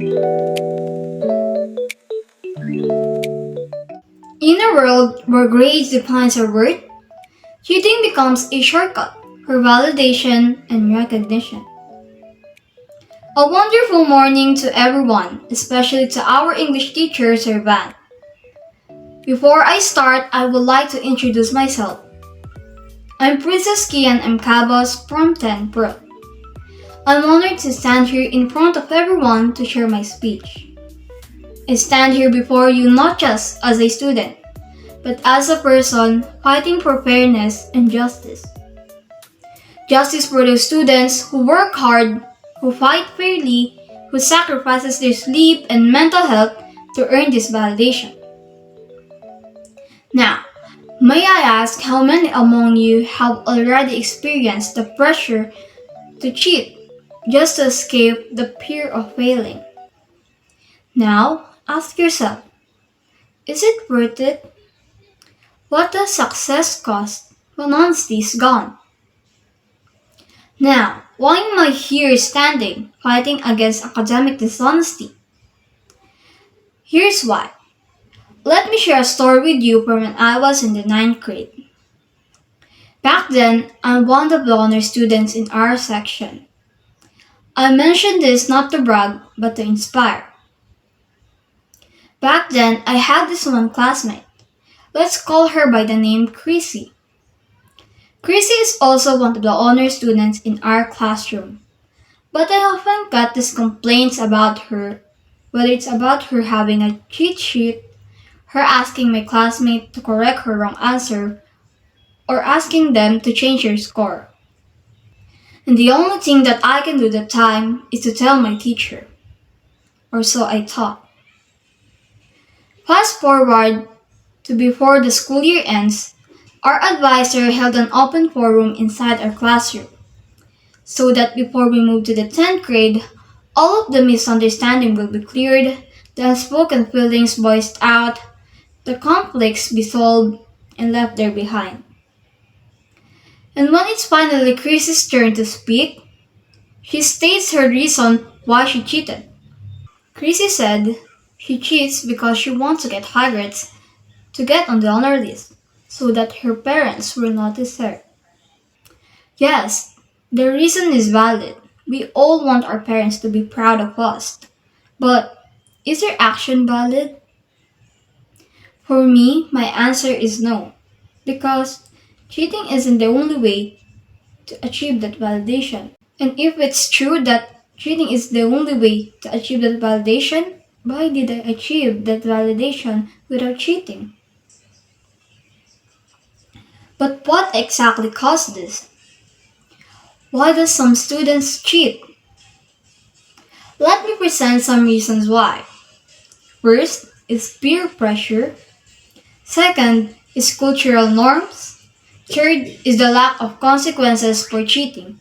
In a world where grades define our worth, cheating becomes a shortcut for validation and recognition. A wonderful morning to everyone, especially to our English teacher, Sir Van. Before I start, I would like to introduce myself. I'm Princess Kian M. Cabos from 10 Pro. I'm honored to stand here in front of everyone to share my speech. I stand here before you not just as a student, but as a person fighting for fairness and justice. Justice for those students who work hard, who fight fairly, who sacrifices their sleep and mental health to earn this validation. Now, may I ask how many among you have already experienced the pressure to cheat just to escape the fear of failing? Now, ask yourself, is it worth it? What does success cost when honesty is gone? Now, why am I here standing, fighting against academic dishonesty? Here's why. Let me share a story with you from when I was in the ninth grade. Back then, I'm one of the honor students in our section. I mention this not to brag, but to inspire. Back then, I had this one classmate. Let's call her by the name Chrissy. Chrissy is also one of the honor students in our classroom. But I often got these complaints about her, whether it's about her having a cheat sheet, her asking my classmate to correct her wrong answer, or asking them to change her score. And the only thing that I can do at the time is to tell my teacher. Or so I thought. Fast forward to before the school year ends, our advisor held an open forum inside our classroom, so that before we move to the 10th grade, all of the misunderstanding will be cleared, the unspoken feelings voiced out, the conflicts be solved and left there behind. And when it's finally Chris's turn to speak, she states her reason why she cheated. Chrissy said she cheats because she wants to get high grades to get on the honor list so that her parents will notice her. Yes, the reason is valid. We all want our parents to be proud of us. But is their action valid? For me, my answer is no. Because cheating isn't the only way to achieve that validation. And if it's true that cheating is the only way to achieve that validation, why did I achieve that validation without cheating? But what exactly caused this? Why do some students cheat? Let me present some reasons why. First is peer pressure. Second is cultural norms. Third is the lack of consequences for cheating.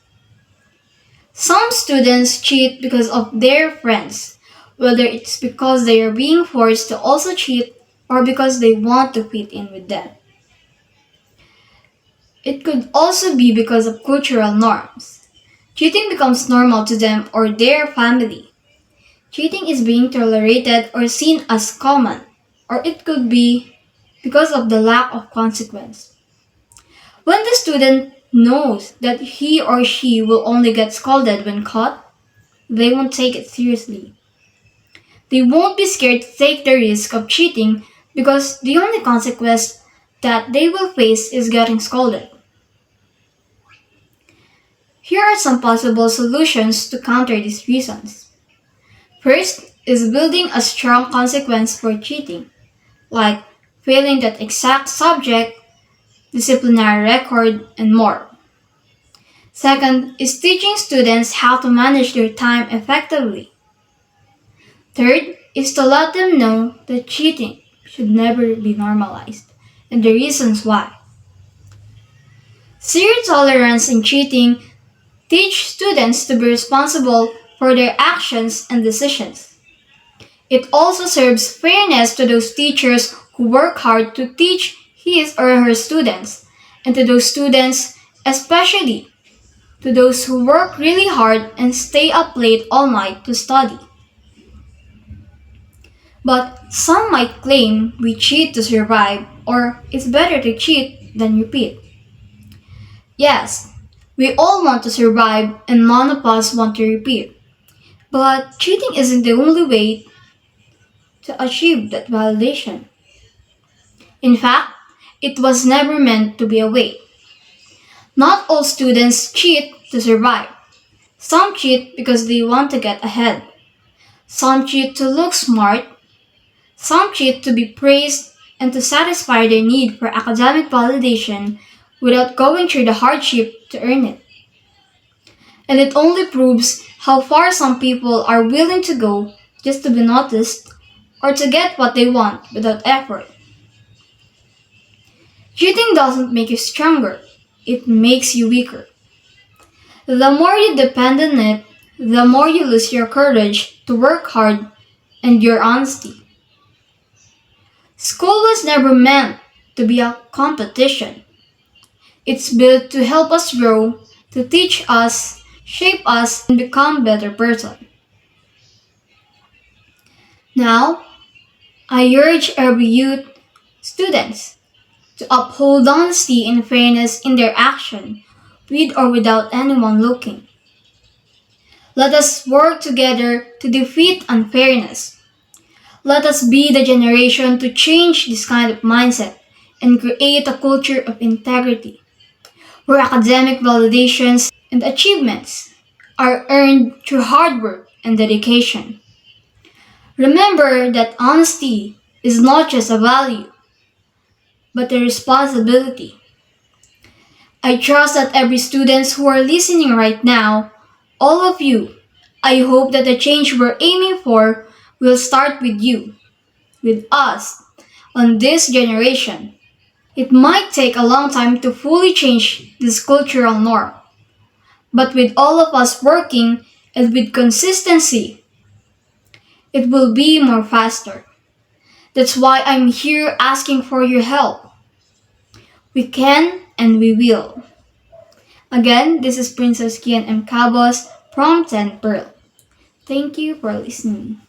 Some students cheat because of their friends, whether it's because they are being forced to also cheat or because they want to fit in with them. It could also be because of cultural norms. Cheating becomes normal to them or their family. Cheating is being tolerated or seen as common, or it could be because of the lack of consequence. When the student knows that he or she will only get scolded when caught, they won't take it seriously. They won't be scared to take the risk of cheating because the only consequence that they will face is getting scolded. Here are some possible solutions to counter these reasons. First is building a strong consequence for cheating, like failing that exact subject, disciplinary record, and more. Second is teaching students how to manage their time effectively. Third is to let them know that cheating should never be normalized and the reasons why. Zero tolerance in cheating teach students to be responsible for their actions and decisions. It also serves fairness to those teachers who work hard to teach his or her students, and to those students, especially to those who work really hard and stay up late all night to study. But some might claim we cheat to survive, or it's better to cheat than repeat. Yes, we all want to survive, and none of us want to repeat. But cheating isn't the only way to achieve that validation. In fact, it was never meant to be a way. Not all students cheat to survive. Some cheat because they want to get ahead. Some cheat to look smart. Some cheat to be praised and to satisfy their need for academic validation without going through the hardship to earn it. And it only proves how far some people are willing to go just to be noticed or to get what they want without effort. Cheating doesn't make you stronger, it makes you weaker. The more you depend on it, the more you lose your courage to work hard and your honesty. School was never meant to be a competition. It's built to help us grow, to teach us, shape us, and become better person. Now, I urge every youth, students, to uphold honesty and fairness in their action, with or without anyone looking. Let us work together to defeat unfairness. Let us be the generation to change this kind of mindset and create a culture of integrity, where academic validations and achievements are earned through hard work and dedication. Remember that honesty is not just a value, but a responsibility. I trust that every students who are listening right now, all of you, I hope that the change we're aiming for will start with you, with us, on this generation. It might take a long time to fully change this cultural norm, but with all of us working and with consistency, it will be more faster. That's why I'm here asking for your help. We can and we will. Again, this is Princess Kian M. Cabos from 10 Pearl. Thank you for listening.